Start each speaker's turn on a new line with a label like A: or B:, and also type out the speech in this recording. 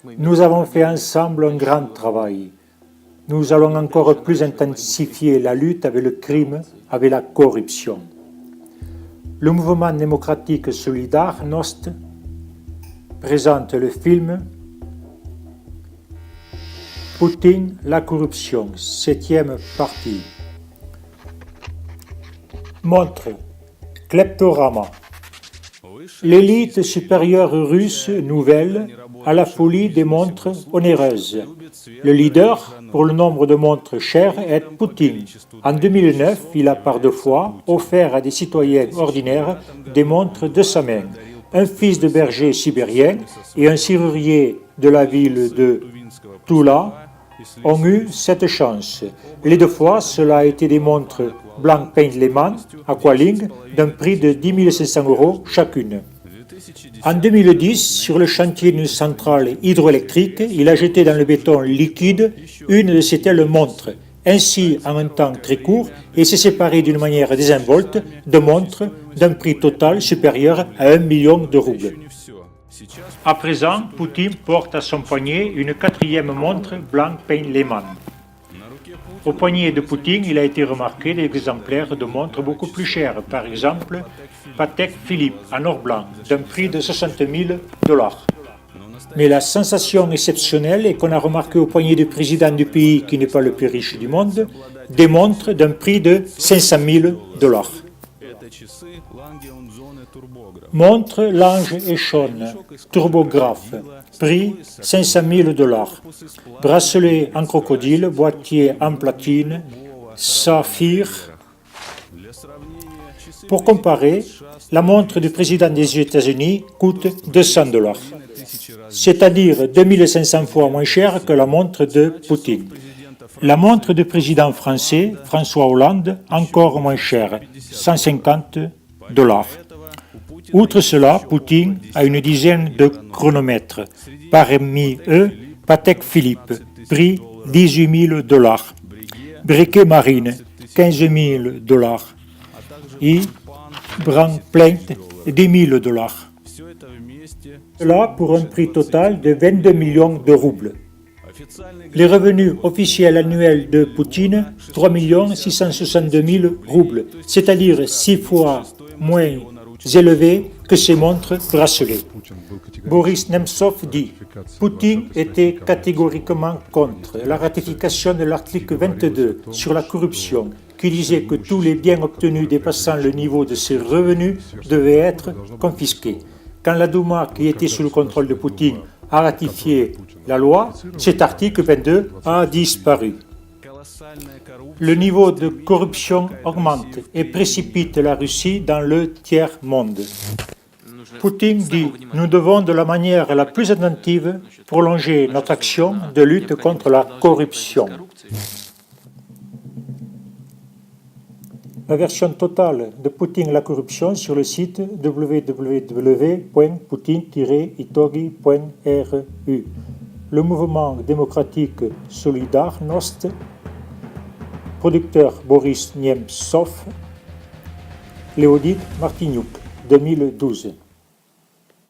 A: Nous avons fait ensemble un grand travail. Nous allons encore plus intensifier la lutte avec le crime, avec la corruption. Le mouvement démocratique Solidarność présente le film Poutine, la corruption, 7e partie. Montre, kleptorama. L'élite supérieure russe nouvelle a la folie des montres onéreuses. Le leader pour le nombre de montres chères est Poutine. En 2009, il a par 2 fois offert à des citoyens ordinaires des montres de sa main. Un fils de berger sibérien et un serrurier de la ville de Tula ont eu cette chance. Les 2 fois, cela a été des montres Blank Paint Lehman Aqualing d'un prix de 10 500 € chacune. En 2010, sur le chantier d'une centrale hydroélectrique, il a jeté dans le béton liquide une de ses telles montres. Ainsi, en un temps très court, il s'est séparé d'une manière désinvolte de montres d'un prix total supérieur à 1 million de roubles. À présent, Poutine porte à son poignet une 4e montre Blank Paint Lehman. Au poignet de Poutine, il a été remarqué des exemplaires de montres beaucoup plus chères, par exemple Patek Philippe en or blanc, d'un prix de 60 000 $. Mais la sensation exceptionnelle est qu'on a remarqué au poignet du président du pays qui n'est pas le plus riche du monde, des montres d'un prix de 500 000 $. Montre Lange et Schoen, turbographe, prix 500 000 $. Bracelet en crocodile, boîtier en platine, saphir. Pour comparer, la montre du président des États-Unis coûte 200 $, c'est-à-dire 2500 fois moins cher que la montre de Poutine. La montre du président français, François Hollande, encore moins chère, 150 $. Outre cela, Poutine a une dizaine de chronomètres, parmi eux Patek Philippe, prix 18 000 $, Briquet Marine, 15 000 $, et Blank Paint, 10 000 $. Cela pour un prix total de 22 millions de roubles. Les revenus officiels annuels de Poutine, 3 662 000 roubles, c'est-à-dire 6 fois moins élevés que ses montres bracelets. Boris Nemtsov dit « Poutine était catégoriquement contre la ratification de l'article 22 sur la corruption qui disait que tous les biens obtenus dépassant le niveau de ses revenus devaient être confisqués. Quand la Douma, qui était sous le contrôle de Poutine, a ratifié la loi, cet article 22 a disparu. Le niveau de corruption augmente et précipite la Russie dans le tiers-monde. Poutine dit « Nous devons de la manière la plus attentive prolonger notre action de lutte contre la corruption ». La version totale de Poutine la corruption sur le site www.poutine-itogi.ru. Le mouvement démocratique Solidarność, producteur Boris Nemtsov, Léonid Martiniuk, 2012.